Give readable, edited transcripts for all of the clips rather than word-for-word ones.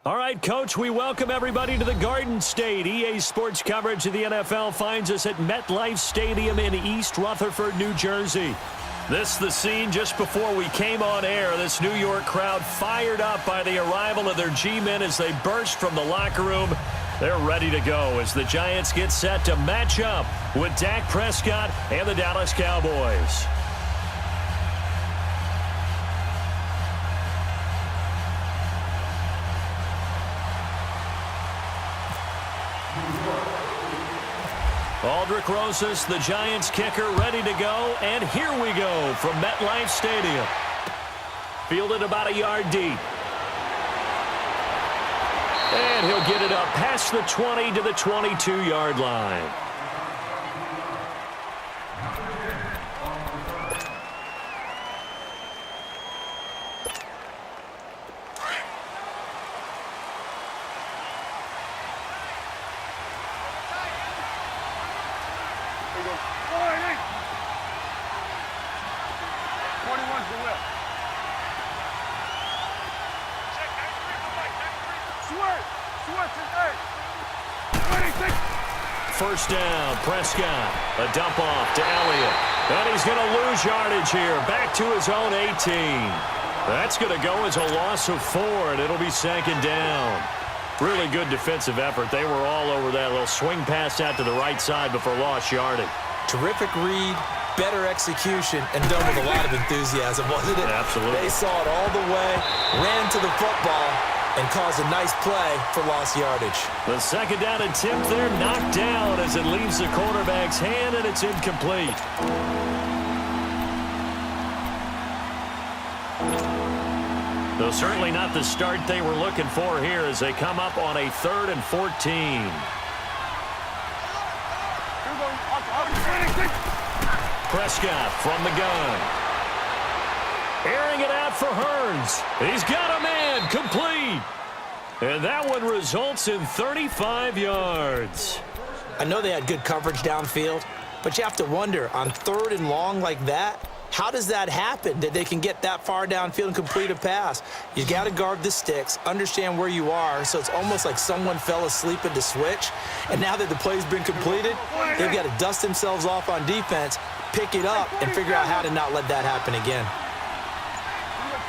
All right, Coach, we welcome everybody to the Garden State. EA Sports coverage of the NFL finds us at MetLife Stadium in East Rutherford, New Jersey. This is the scene just before we came on air. This New York crowd fired up by the arrival of their G-men as they burst from the locker room. They're ready to go as the Giants get set to match up with Dak Prescott and the Dallas Cowboys. Aldrich Rosas, the Giants kicker, ready to go. And here we go from MetLife Stadium. Fielded about a yard deep. And he'll get it up past the 20 to the 22-yard line. First down, Prescott. A dump off to Elliott. And he's going to lose yardage here. Back to his own 18. That's going to go as a loss of 4, and it'll be second down. Really good defensive effort. They were all over that little swing pass out to the right side before lost yardage. Terrific read, better execution, and done with a lot of enthusiasm, wasn't it? Absolutely. They saw it all the way, ran to the football, and caused a nice play for lost yardage. The second down attempt there knocked down as it leaves the quarterback's hand, and it's incomplete. Though certainly not the start they were looking for here as they come up on a 3rd and 14. Prescott from the gun. Airing it out for Hearns. He's got a man complete. And that one results in 35 yards. I know they had good coverage downfield, but you have to wonder, on 3rd and long like that, how does that happen that they can get that far downfield and complete a pass? You got to guard the sticks, understand where you are, so it's almost like someone fell asleep at the switch, and now that the play's been completed, they've got to dust themselves off on defense, pick it up, and figure out how to not let that happen again.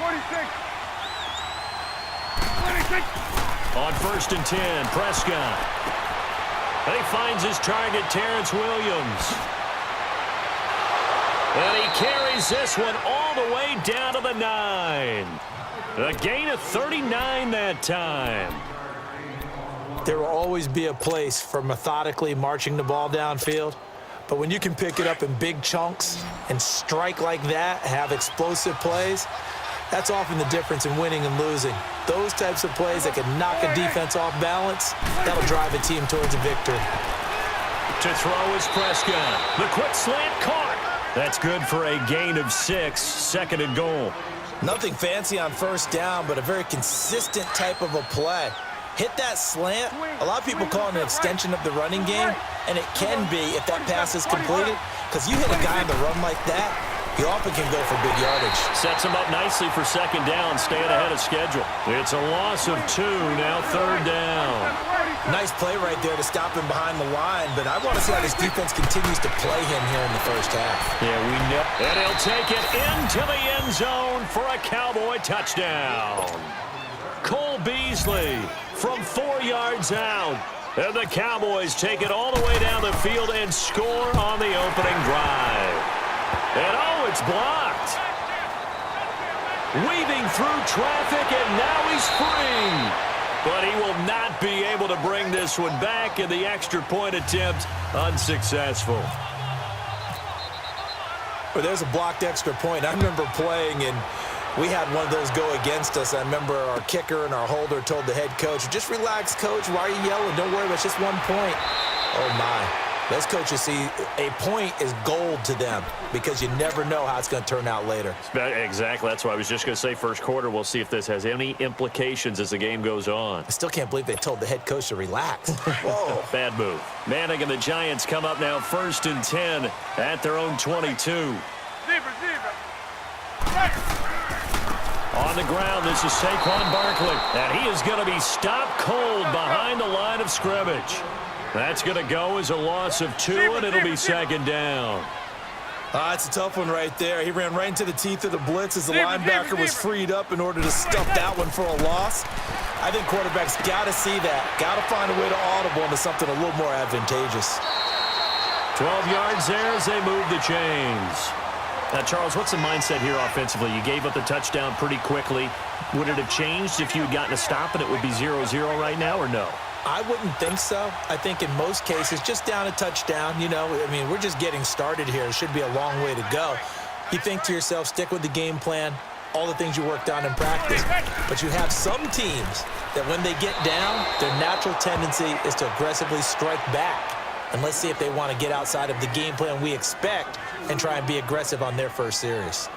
26. On 1st and 10, Prescott. And he finds his target, Terrence Williams. And he carries this one all the way down to the 9. A gain of 39 that time. There will always be a place for methodically marching the ball downfield. But when you can pick it up in big chunks and strike like that, have explosive plays, that's often the difference in winning and losing. Those types of plays that can knock a defense off balance, that'll drive a team towards a victory. To throw is Prescott. The quick slant caught. That's good for a gain of 6, 2nd and goal. Nothing fancy on 1st down, but a very consistent type of a play. Hit that slant. A lot of people call it an extension of the running game, and it can be if that pass is completed, because you hit a guy on the run like that, you often can go for big yardage. Sets him up nicely for 2nd down, staying ahead of schedule. It's a loss of 2, now 3rd down. Nice play right there to stop him behind the line, but I want to see how this defense continues to play him here in the 1st half. Yeah, we know. And he'll take it into the end zone for a Cowboy touchdown. Cole Beasley from 4 yards out. And the Cowboys take it all the way down the field and score on the opening drive. And oh, it's blocked. Weaving through traffic, and now he's free. But he will not be able to bring this one back, and the extra point attempt unsuccessful. Well, there's a blocked extra point. I remember playing, and we had one of those go against us. I remember our kicker and our holder told the head coach, just relax, coach. Why are you yelling? Don't worry about it. It's just 1 point. Oh, my. Those coaches see a point is gold to them because you never know how it's going to turn out later. Exactly. That's why I was just going to say 1st quarter. We'll see if this has any implications as the game goes on. I still can't believe they told the head coach to relax. Whoa. Bad move. Manning and the Giants come up now 1st and 10 at their own 22. On the ground, this is Saquon Barkley, and he is going to be stopped cold behind the line of scrimmage. That's going to go as a loss of 2, and it'll be second down. It's a tough one right there. He ran right into the teeth of the blitz as the linebacker was freed up in order to stuff that one for a loss. I think quarterbacks got to see that. Got to find a way to audible into something a little more advantageous. 12 yards there as they move the chains. Now, Charles, what's the mindset here offensively? You gave up the touchdown pretty quickly. Would it have changed if you had gotten a stop and it would be 0-0 right now, or no? I wouldn't think so. I think in most cases, just down a touchdown, we're just getting started here. It should be a long way to go. You think to yourself, stick with the game plan, all the things you worked on in practice. But you have some teams that when they get down, their natural tendency is to aggressively strike back. And let's see if they want to get outside of the game plan we expect and try and be aggressive on their first series.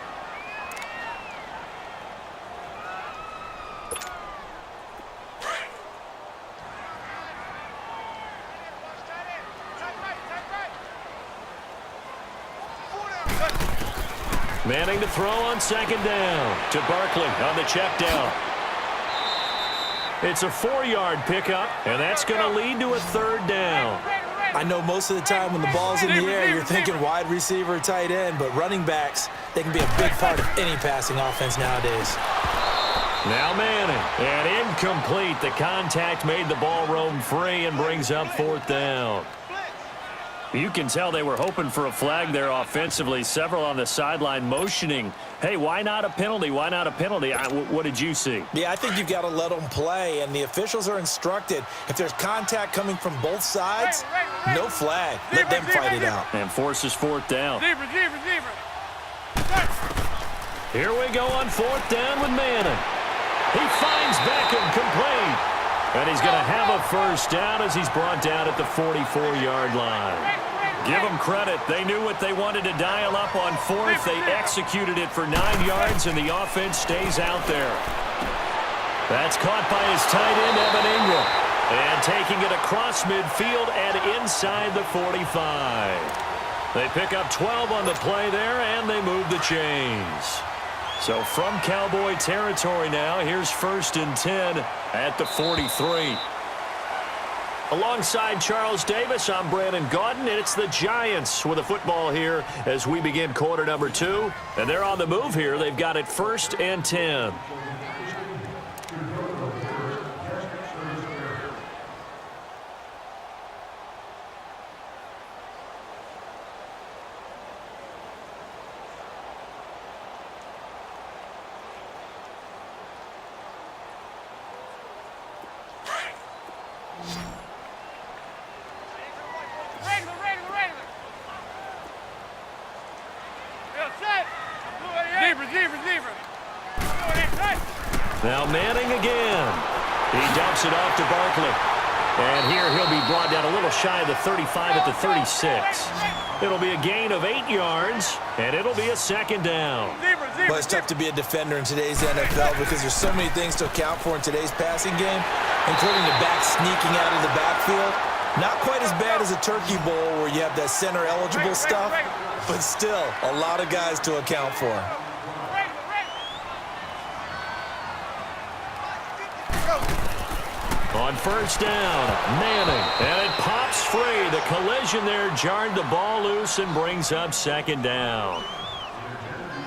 Manning to throw on second down to Barkley on the check down. It's a 4-yard pickup, and that's going to lead to a third down. I know most of the time when the ball's in the air, you're thinking wide receiver, tight end, but running backs, they can be a big part of any passing offense nowadays. Now Manning, and incomplete. The contact made the ball roam free and brings up fourth down. You can tell they were hoping for a flag there offensively. Several on the sideline motioning, hey, why not a penalty? Why not a penalty? What did you see? Yeah, I think you've got to let them play, and the officials are instructed. If there's contact coming from both sides, no flag. Let them fight it out. And forces fourth down. Here we go on fourth down with Manning. He finds Beckham complete. And he's going to have a first down as he's brought down at the 44-yard line. Give them credit. They knew what they wanted to dial up on fourth. They executed it for 9 yards, and the offense stays out there. That's caught by his tight end, Evan Ingram. And taking it across midfield and inside the 45. They pick up 12 on the play there, and they move the chains. So from Cowboy territory now, here's 1st and 10 at the 43. Alongside Charles Davis, I'm Brandon Gaudin, and it's the Giants with the football here as we begin quarter number 2. And they're on the move here. They've got it 1st and 10. Now Manning again. He dumps it off to Barkley. And here he'll be brought down a little shy of the 35 at the 36. It'll be a gain of 8 yards, and it'll be a second down. Well, it's tough to be a defender in today's NFL because there's so many things to account for in today's passing game, including the back sneaking out of the backfield. Not quite as bad as a turkey bowl where you have that center-eligible stuff, but still a lot of guys to account for. On first down, Manning, and it pops free. The collision there jarred the ball loose and brings up second down.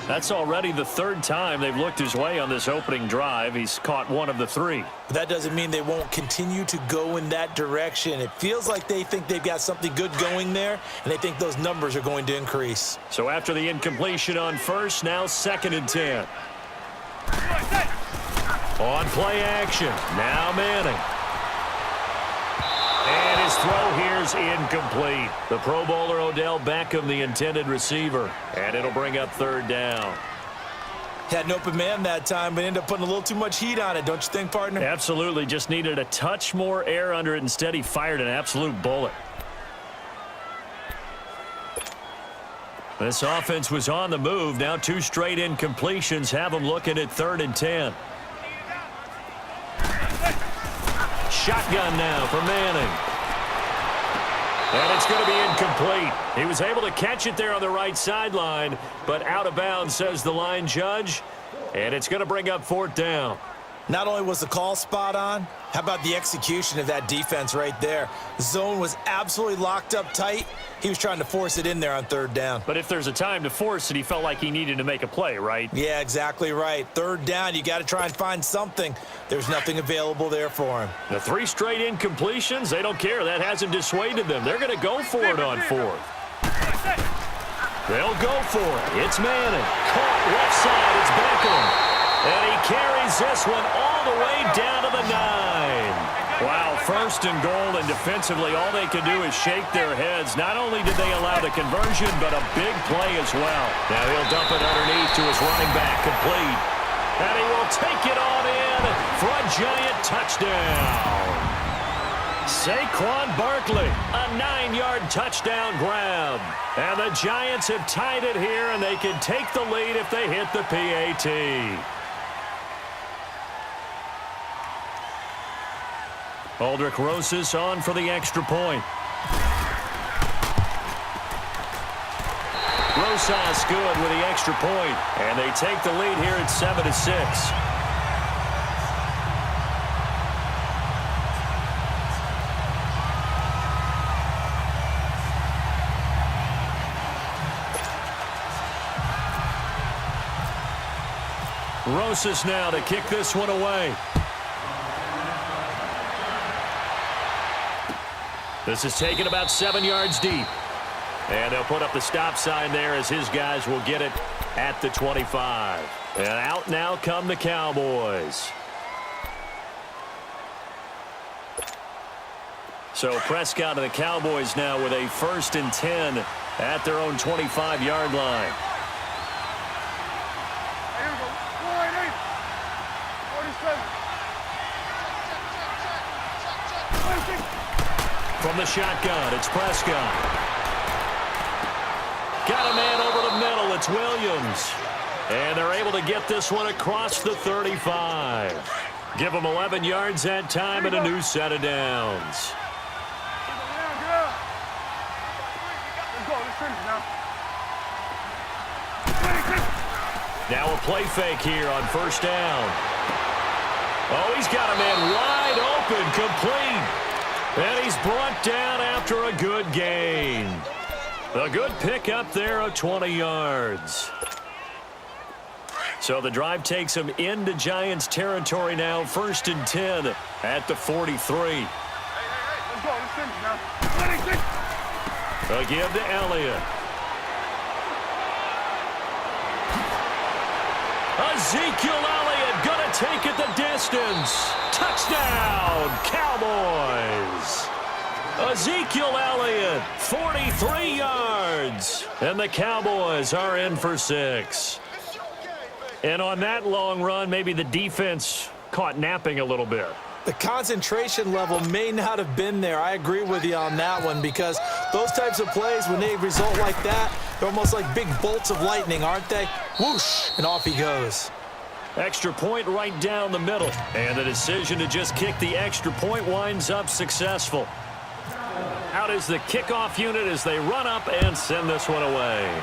That's already the 3rd time they've looked his way on this opening drive. He's caught 1 of the 3. That doesn't mean they won't continue to go in that direction. It feels like they think they've got something good going there, and they think those numbers are going to increase. So after the incompletion on first, now 2nd and 10. On play action, now Manning. And his throw here's incomplete. The Pro Bowler Odell Beckham, the intended receiver. And it'll bring up 3rd down. Had an open man that time, but ended up putting a little too much heat on it, don't you think, partner? Absolutely. Just needed a touch more air under it. Instead, he fired an absolute bullet. This offense was on the move. Now 2 straight incompletions have them looking at 3rd and 10. Shotgun now for Manning. And it's going to be incomplete. He was able to catch it there on the right sideline, but out of bounds, says the line judge. And it's going to bring up 4th down. Not only was the call spot on, how about the execution of that defense right there? The zone was absolutely locked up tight. He was trying to force it in there on 3rd down. But if there's a time to force it, he felt like he needed to make a play, right? Yeah, exactly right. 3rd down, you got to try and find something. There's nothing available there for him. The 3 straight incompletions, they don't care. That hasn't dissuaded them. They're going to go for it on 4th. They'll go for it. It's Manning. Caught left side. It's Beckham. And he carries this one all the way down to the 9. Wow, 1st and goal, and defensively all they can do is shake their heads. Not only did they allow the conversion, but a big play as well. Now he'll dump it underneath to his running back, complete. And he will take it on in for a giant touchdown. Saquon Barkley, a 9-yard touchdown grab. And the Giants have tied it here, and they can take the lead if they hit the PAT. Aldrich Rosas on for the extra point. Rosas good with the extra point, and they take the lead here at 7-6. Rosas now to kick this one away. This is taken about 7 yards deep. And they'll put up the stop sign there as his guys will get it at the 25. And out now come the Cowboys. So Prescott and the Cowboys now with a 1st and 10 at their own 25-yard line. From the shotgun, it's Prescott. Got a man over the middle. It's Williams. And they're able to get this one across the 35. Give them 11 yards that time and a new set of downs. Now a play fake here on 1st down. Oh, he's got a man wide open, complete. And he's brought down after a good gain. A good pickup there of 20 yards. So the drive takes him into Giants territory now. 1st and 10 at the 43. A give to Elliott. Ezekiel Elliott going to take it the distance. Touchdown, Cowboys. Ezekiel Elliott, 43 yards. And the Cowboys are in for 6. And on that long run, maybe the defense caught napping a little bit. The concentration level may not have been there. I agree with you on that one, because those types of plays, when they result like that, they're almost like big bolts of lightning, aren't they? Whoosh, and off he goes. Extra point right down the middle. And the decision to just kick the extra point winds up successful. Out is the kickoff unit as they run up and send this one away.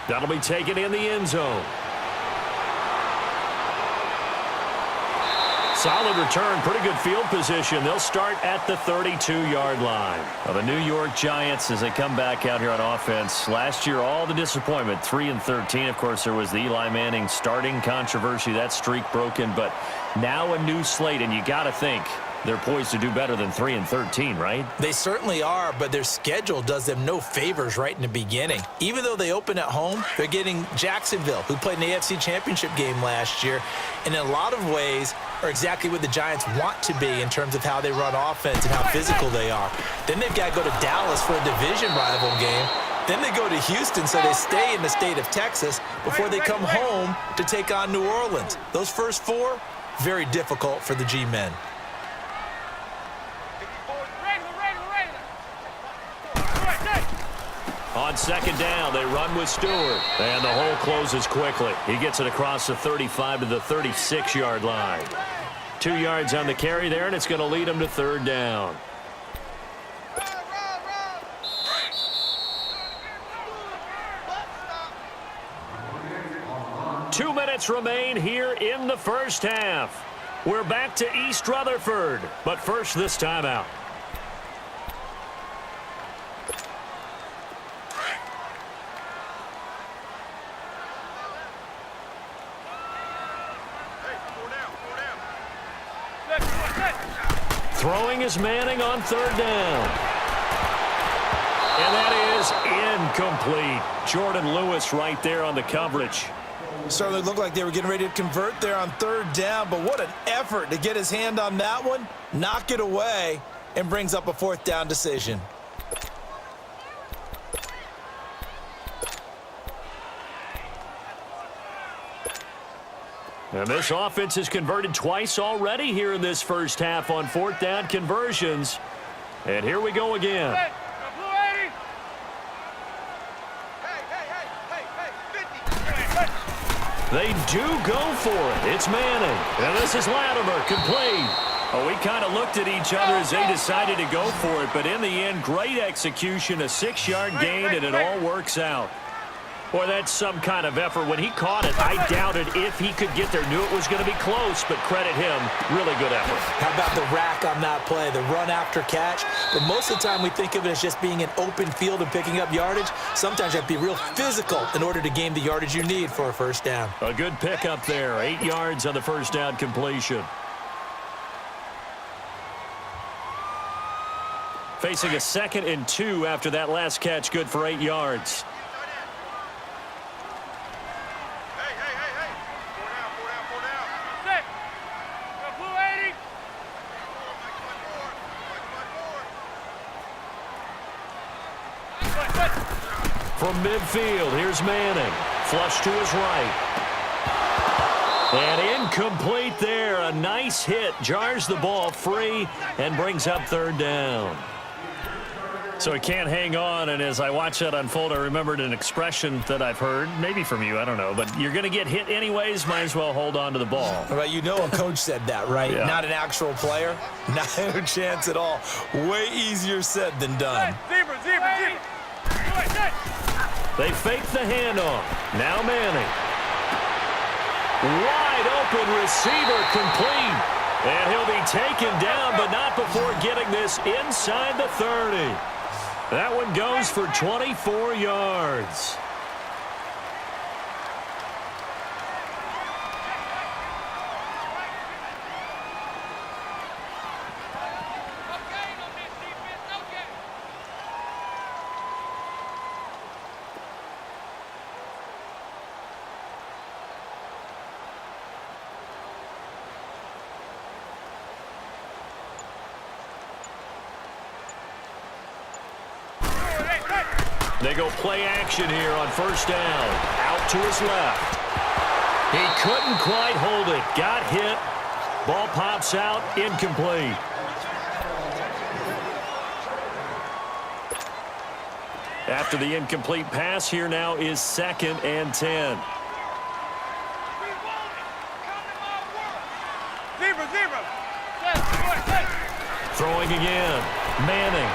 That'll be taken in the end zone. Solid return, pretty good field position. They'll start at the 32-yard line. Well, the New York Giants, as they come back out here on offense, last year all the disappointment, 3-13. Of course, there was the Eli Manning starting controversy. That streak broken, but now a new slate, and you got to think they're poised to do better than 3-13, right? They certainly are, but their schedule does them no favors right in the beginning. Even though they open at home, they're getting Jacksonville, who played an AFC Championship game last year, and in a lot of ways are exactly what the Giants want to be in terms of how they run offense and how physical they are. Then they've got to go to Dallas for a division rival game. Then they go to Houston, so they stay in the state of Texas before they come home to take on New Orleans. Those first 4, very difficult for the G-men. On second down, they run with Stewart. And the hole closes quickly. He gets it across the 35 to the 36-yard line. 2 yards on the carry there, and it's going to lead him to 3rd down. 2 minutes remain here in the first half. We're back to East Rutherford, but first this timeout. Throwing is Manning on third down. And that is incomplete. Jordan Lewis right there on the coverage. Certainly looked like they were getting ready to convert there on third down, but what an effort to get his hand on that one, knock it away, and brings up a fourth down decision. And this offense has converted twice already here in this first half on fourth down conversions. And here we go again. They do go for it. It's Manning. And this is Latimer, complete. Oh, we kind of looked at each other as they decided to go for it. But in the end, great execution, a 6-yard gain, and it all works out. Boy, that's some kind of effort. When he caught it, I doubted if he could get there. Knew it was going to be close, but credit him. Really good effort. How about the rack on that play, the run after catch? But most of the time we think of it as just being an open field and picking up yardage. Sometimes you have to be real physical in order to gain the yardage you need for a first down. A good pickup there. 8 yards on the first down completion. Facing a 2nd and 2 after that last catch, good for 8 yards. From midfield, here's Manning. Flush to his right. And incomplete there. A nice hit. Jars the ball free and brings up third down. So he can't hang on, and as I watch that unfold, I remembered an expression that I've heard, maybe from you, I don't know, but you're going to get hit anyways, might as well hold on to the ball. Right, you know a coach said that, right? Yeah. Not an actual player. Not a chance at all. Way easier said than done. Zebra. They fake the handoff. Now Manning. Wide open receiver, complete. And he'll be taken down, but not before getting this inside the 30. That one goes for 24 yards. They go play action here on first down. Out to his left. He couldn't quite hold it. Got hit. Ball pops out. Incomplete. After the incomplete pass, here now is 2nd and 10. Zebra. Throwing again. Manning.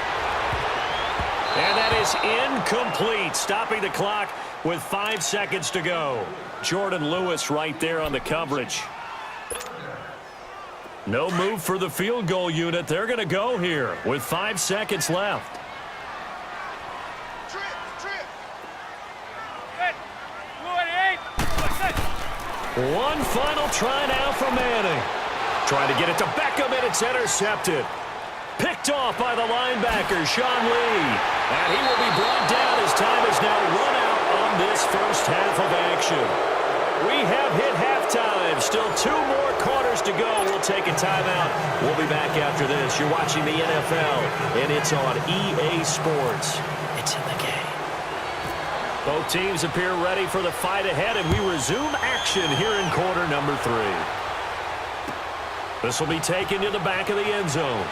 And that is incomplete, stopping the clock with 5 seconds to go. Jordan Lewis right there on the coverage. No move for the field goal unit. They're going to go here with 5 seconds left. One final try now for Manning. Trying to get it to Beckham, and it's intercepted. Picked off by the linebacker, Sean Lee. And he will be brought down as time is now run out on this first half of action. We have hit halftime. Still 2 more quarters to go. We'll take a timeout. We'll be back after this. You're watching the NFL, and it's on EA Sports. It's in the game. Both teams appear ready for the fight ahead, and we resume action here in quarter number 3. This will be taken to the back of the end zone.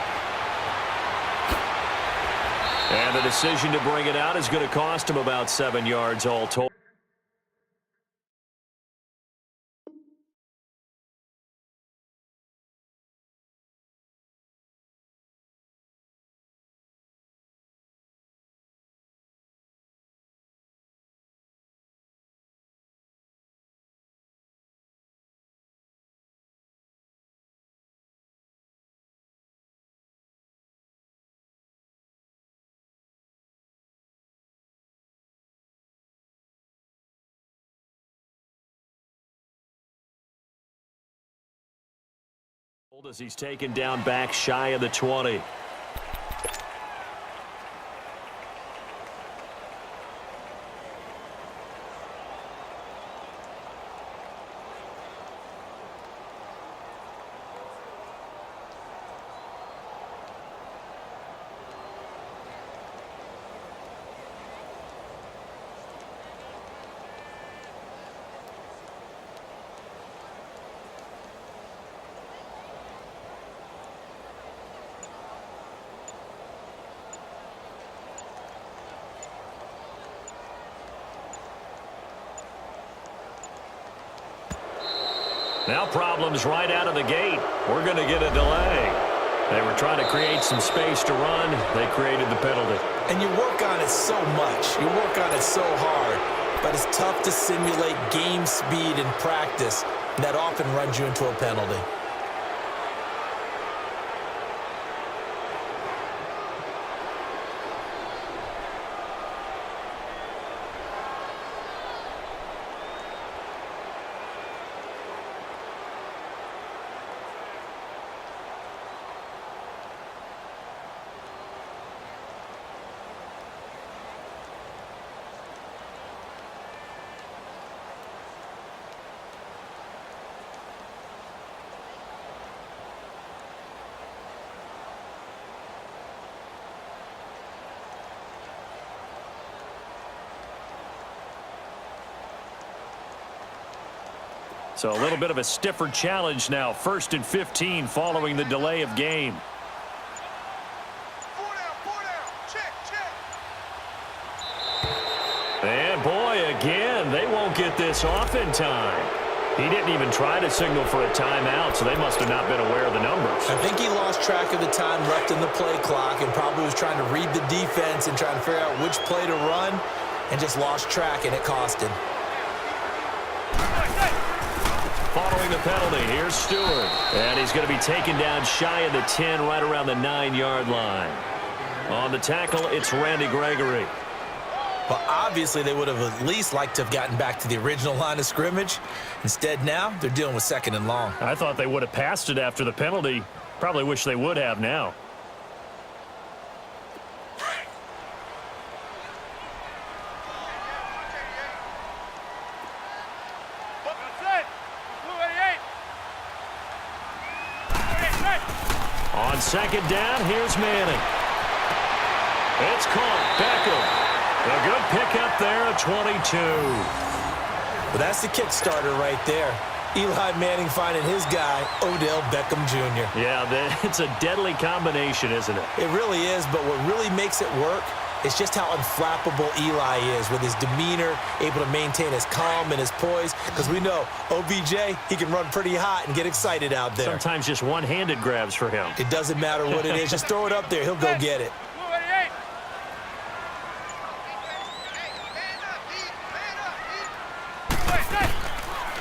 And the decision to bring it out is going to cost him about 7 yards all told. As he's taken down back shy of the 20. Now problems right out of the gate. We're going to get a delay. They were trying to create some space to run. They created the penalty. And you work on it so much. You work on it so hard. But it's tough to simulate game speed in practice. And that often runs you into a penalty. So a little bit of a stiffer challenge now. 1st and 15 following the delay of game. 4 down. Check. And boy, again, they won't get this off in time. He didn't even try to signal for a timeout, so they must have not been aware of the numbers. I think he lost track of the time left in the play clock and probably was trying to read the defense and trying to figure out which play to run and just lost track, and it cost him. Following the penalty, here's Stewart. And he's going to be taken down shy of the 10, right around the 9-yard line. On the tackle, it's Randy Gregory. Well, obviously, they would have at least liked to have gotten back to the original line of scrimmage. Instead, now, they're dealing with 2nd and long. I thought they would have passed it after the penalty. Probably wish they would have now. On 2nd down, here's Manning. It's caught. Beckham. A good pickup there at 22. Well, that's the kickstarter right there. Eli Manning finding his guy, Odell Beckham Jr. Yeah, it's a deadly combination, isn't it? It really is, but what really makes it work is just how unflappable Eli is with his demeanor, able to maintain his calm and his poise. Because we know OBJ, he can run pretty hot and get excited out there. Sometimes just one-handed grabs for him. It doesn't matter what it is. Just throw it up there. He'll go get it.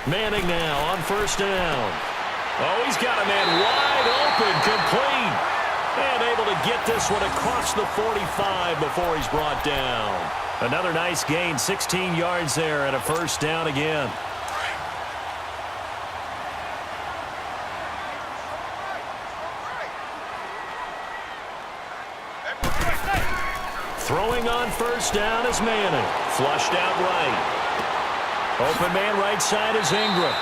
Manning now on 1st down. Oh, he's got a man wide open, complete. And able to get this one across the 45 before he's brought down. Another nice gain, 16 yards there, and a 1st down again. Throwing on 1st down is Manning. Flushed out right. Open man right side is Ingram.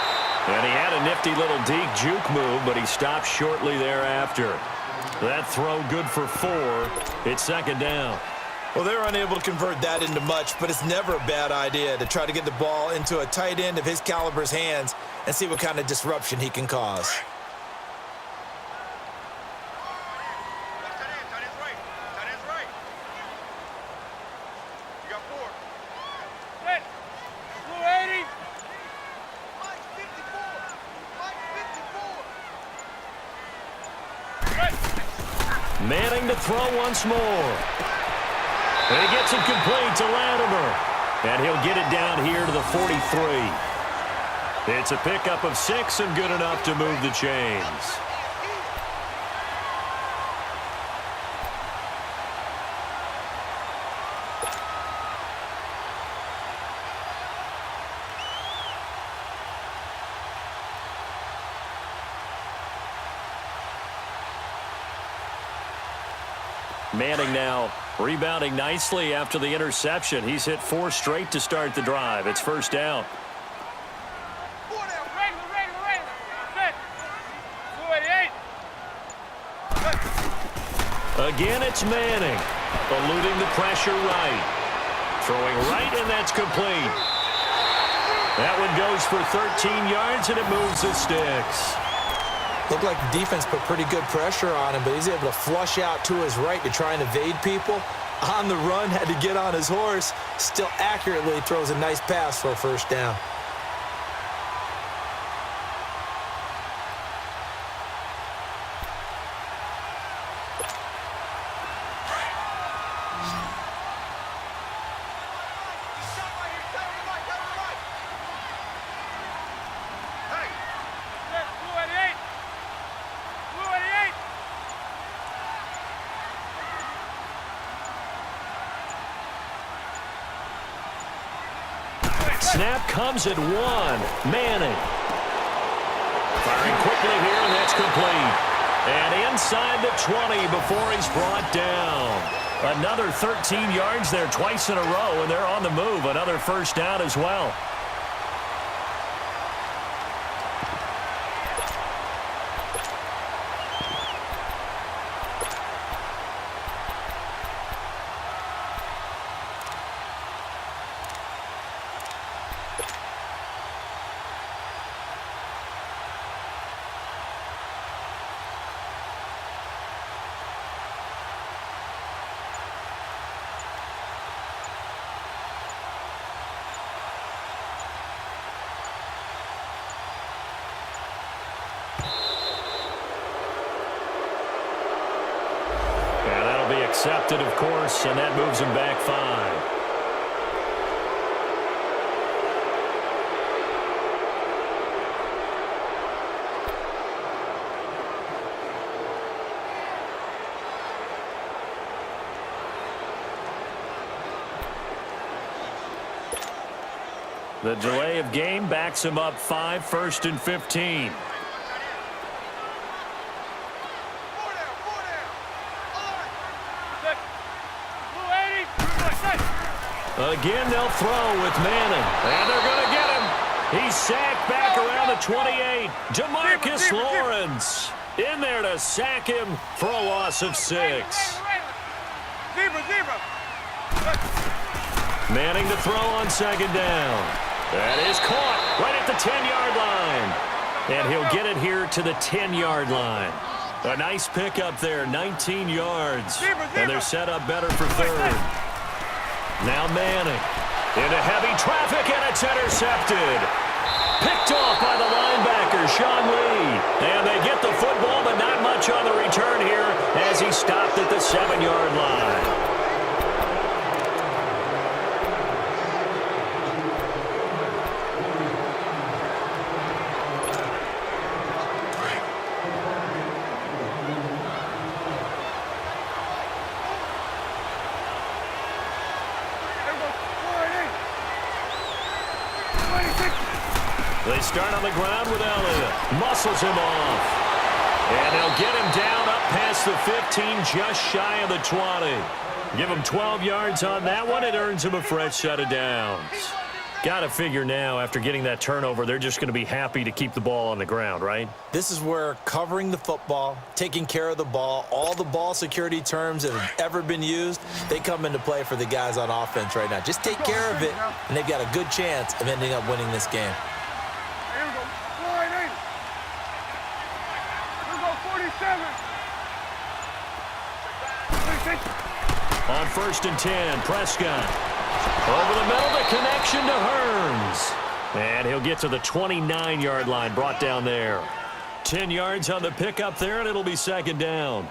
And he had a nifty little deep juke move, but he stopped shortly thereafter. That throw good for 4. It's 2nd down. Well, they're unable to convert that into much, but it's never a bad idea to try to get the ball into a tight end of his caliber's hands and see what kind of disruption he can cause. Manning to throw once more. And he gets it complete to Latimer. And he'll get it down here to the 43. It's a pickup of 6 and good enough to move the chains. Manning now rebounding nicely after the interception. He's hit 4 straight to start the drive. It's first down. Again, it's Manning. Eluding the pressure right. Throwing right, and that's complete. That one goes for 13 yards, and it moves the sticks. Looked like the defense put pretty good pressure on him, but he's able to flush out to his right to try and evade people. On the run, had to get on his horse. Still accurately throws a nice pass for a first down. Snap comes at 1. Manning. Firing quickly here, and that's complete. And inside the 20 before he's brought down. Another 13 yards there twice in a row, and they're on the move. Another first down as well. Accepted, of course, and that moves him back 5. The delay of game backs him up 5, 1st and 15. Again, they'll throw with Manning. And they're going to get him. He's sacked back around the 28. Demarcus Lawrence in there to sack him for a loss of 6. Manning to throw on 2nd down. That is caught right at the 10-yard line. And he'll get it here to the 10-yard line. A nice pickup there, 19 yards. And they're set up better for 3rd. Now Manning into heavy traffic, and it's intercepted. Picked off by the linebacker, Sean Lee. And they get the football, but not much on the return here as he stopped at the 7-yard line. They start on the ground with Elliott. Muscles him off. And they'll get him down up past the 15, just shy of the 20. Give him 12 yards on that one. It earns him a fresh set of downs. Got to figure now, after getting that turnover, they're just going to be happy to keep the ball on the ground, right? This is where covering the football, taking care of the ball, all the ball security terms that have ever been used, they come into play for the guys on offense right now. Just take care of it, and they've got a good chance of ending up winning this game. On 1st and 10, Prescott. Over the middle, the connection to Hearns. And he'll get to the 29-yard line, brought down there. 10 yards on the pickup there, and it'll be 2nd down.